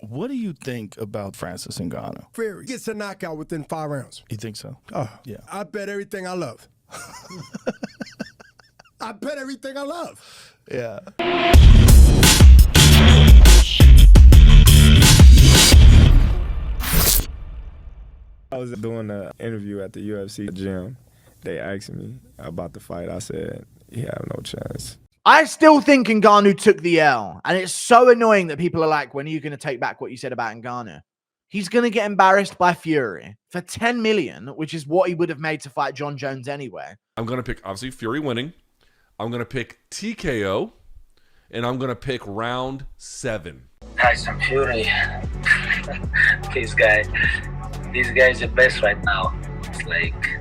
What do you think about Francis Ngannou? Fury gets a knockout within 5 rounds. You think so? Oh, Yeah. I bet everything I love. I bet everything I love. Yeah. I was doing an interview at the UFC gym. They asked me about the fight. I said, he have no chance. I still think Ngannou took the L. And it's so annoying that people are like, when are you going to take back what you said about Ngannou? He's going to get embarrassed by Fury for 10 million, which is what he would have made to fight John Jones anyway. I'm going to pick, obviously, Fury winning. I'm going to pick TKO. And I'm going to pick round 7. Tyson Fury. This guy is the best right now. It's like,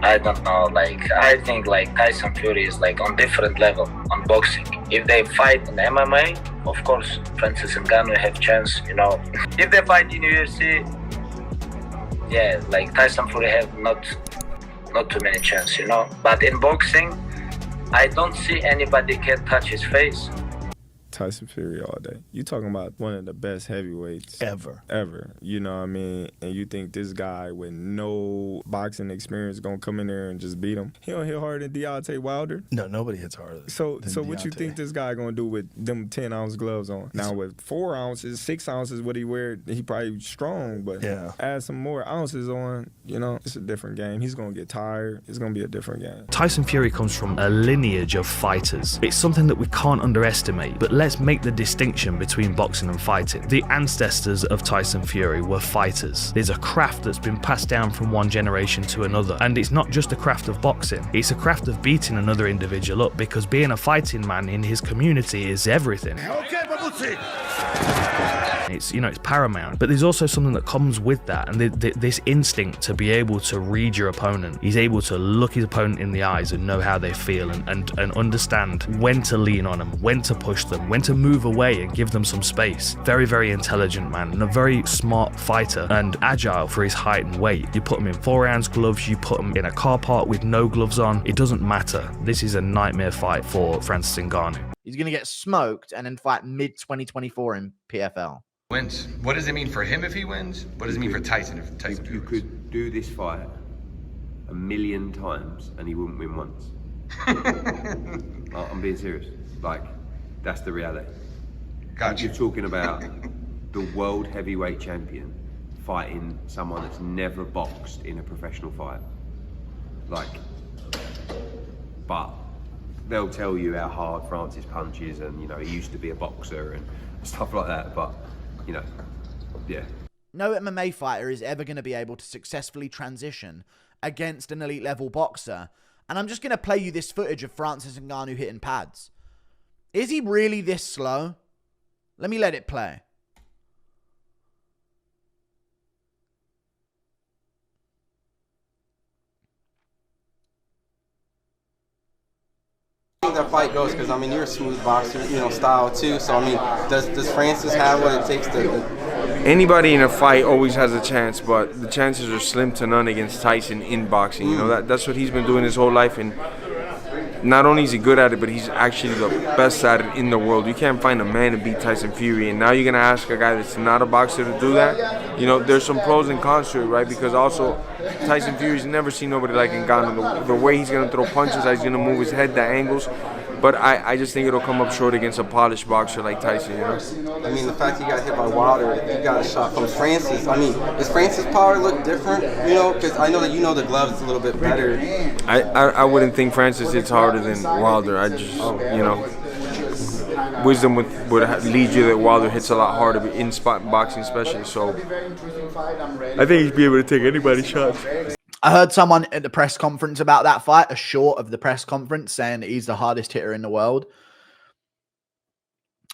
I don't know, like, I think like Tyson Fury is like on different level on boxing. If they fight in MMA, of course, Francis Ngannou have chance, you know. If they fight in UFC, yeah, like Tyson Fury have not too many chance, you know. But in boxing, I don't see anybody can touch his face. Tyson Fury all day. You talking about one of the best heavyweights Ever. You know what I mean? And you think this guy with no boxing experience gonna come in there and just beat him? He don't hit harder than Deontay Wilder. No, nobody hits harder. So than what you Deontay. think this guy gonna do with them 10-ounce gloves on? Now with 4 ounces, 6 ounces, what he wear, he probably strong, but Yeah. add some more ounces on, you know, it's a different game. He's gonna get tired. It's gonna be a different game. Tyson Fury comes from a lineage of fighters. It's something that we can't underestimate, but let's make the distinction between boxing and fighting. The ancestors of Tyson Fury were fighters. There's a craft that's been passed down from one generation to another, and it's not just a craft of boxing, it's a craft of beating another individual up, because being a fighting man in his community is everything. It's, you know, it's paramount. But there's also something that comes with that, and this instinct to be able to read your opponent. He's able to look his opponent in the eyes and know how they feel, and understand when to lean on them, when to push them, when to move away and give them some space. Very, very intelligent man, and a very smart fighter, and agile for his height and weight. You put him in 4-ounce gloves, you put him in a car park with no gloves on, it doesn't matter. This is a nightmare fight for Francis Ngannou. He's going to get smoked and then fight mid-2024 in PFL. Wins. What does it mean for him if he wins? What does it mean for Tyson if Tyson You could do this fight 1,000,000 times and he wouldn't win once. I'm being serious. Like, that's the reality. Gotcha. You're talking about the world heavyweight champion fighting someone that's never boxed in a professional fight. Like, but they'll tell you how hard Francis punches, and you know, he used to be a boxer and stuff like that, but you know, yeah. No MMA fighter is ever going to be able to successfully transition against an elite level boxer. And I'm just going to play you this footage of Francis Ngannou hitting pads. Is he really this slow? Let me let it play. That fight goes, because I mean you're a smooth boxer, you know, style too. So I mean, does Francis have what it takes to? Anybody in a fight always has a chance, but the chances are slim to none against Tyson in boxing. You know, that's what he's been doing his whole life, and not only is he good at it, but he's actually the best at it in the world. You can't find a man to beat Tyson Fury, and now you're gonna ask a guy that's not a boxer to do that. You know, there's some pros and cons to it, right? Because also Tyson Fury's never seen nobody like Ngannou. The way he's gonna throw punches, how he's gonna move his head, the angles. But I just think it'll come up short against a polished boxer like Tyson, you know? I mean, the fact he got hit by Wilder, you got a shot from Francis. I mean, does Francis' power look different? You know, because I know that you know the gloves a little bit better. I wouldn't think Francis hits harder than Wilder. I just, you know, wisdom would lead you that Wilder hits a lot harder in spot boxing especially. So I think he'd be able to take anybody's shots. I heard someone at the press conference about that fight, a short of the press conference, saying that he's the hardest hitter in the world.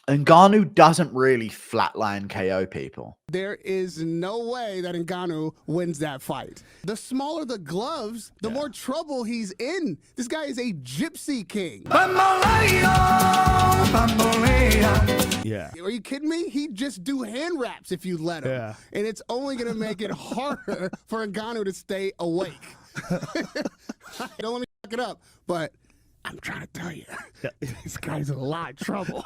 Ngannou doesn't really flatline KO people. There is no way that Ngannou wins that fight. The smaller the gloves, the more trouble he's in. This guy is a gypsy king. Yeah. Are you kidding me? He'd just do hand wraps if you let him. Yeah. And it's only going to make it harder for Ngannou to stay awake. Don't let me fuck it up, but I'm trying to tell you, this guy's in a lot of trouble.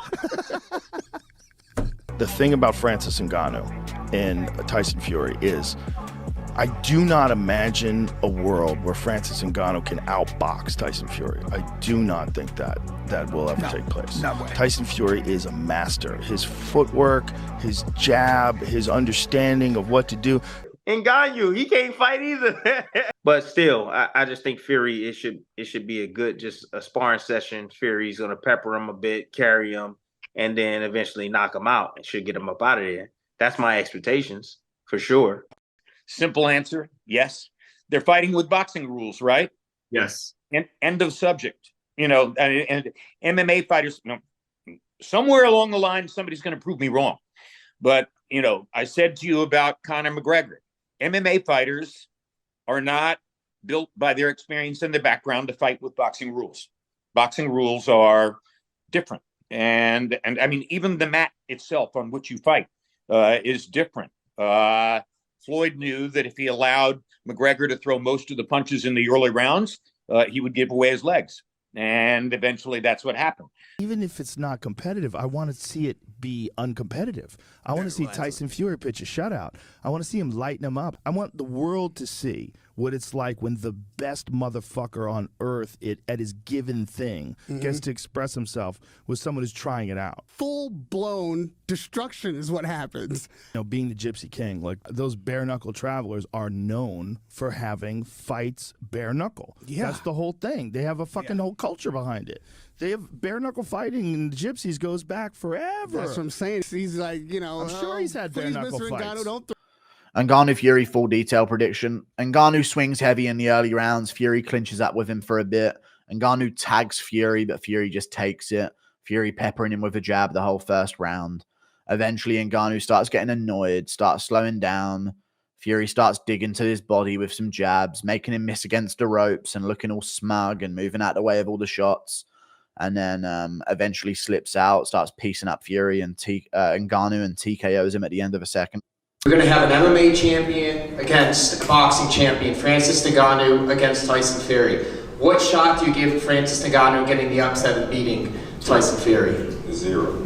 The thing about Francis Ngannou and Tyson Fury is I do not imagine a world where Francis Ngannou can outbox Tyson Fury. I do not think that will ever take place. No way. Tyson Fury is a master. His footwork, his jab, his understanding of what to do. Ngannou, he can't fight either. But still, I just think Fury, it should be a good, just a sparring session. Fury's gonna pepper him a bit, carry him, and then eventually knock him out and should get him up out of there. That's my expectations for sure. Simple answer, yes. They're fighting with boxing rules, right? Yes. End of subject. You know, and MMA fighters, you know, somewhere along the line, somebody's going to prove me wrong. But, you know, I said to you about Conor McGregor. MMA fighters are not built by their experience and their background to fight with boxing rules. Boxing rules are different. And I mean, even the mat itself on which you fight is different. Floyd knew that if he allowed McGregor to throw most of the punches in the early rounds, he would give away his legs. And eventually that's what happened. Even if it's not competitive, I want to see it be uncompetitive. I want to see Tyson Fury pitch a shutout. I want to see him lighten him up. I want the world to see what it's like when the best motherfucker on earth at his given thing gets to express himself with someone who's trying it out. Full-blown destruction is what happens. You know, being the Gypsy King, like those bare-knuckle travelers are known for having fights bare-knuckle. Yeah. That's the whole thing. They have a fucking whole culture behind it. They have bare-knuckle fighting, and the Gypsies goes back forever. That's what I'm saying. He's like, you know, I'm sure he's had bare-knuckle Mr. fights. Ngannou, don't Ngannou Fury full detail prediction. Ngannou swings heavy in the early rounds. Fury clinches up with him for a bit. Ngannou tags Fury, but Fury just takes it. Fury peppering him with a jab the whole first round. Eventually, Ngannou starts getting annoyed, starts slowing down. Fury starts digging to his body with some jabs, making him miss against the ropes and looking all smug and moving out the way of all the shots. And then eventually slips out, starts piecing up Fury and Ngannou and TKOs him at the end of a second. We're going to have an MMA champion against a boxing champion, Francis Ngannou against Tyson Fury. What shot do you give Francis Ngannou getting the upset of beating Tyson Fury? 0.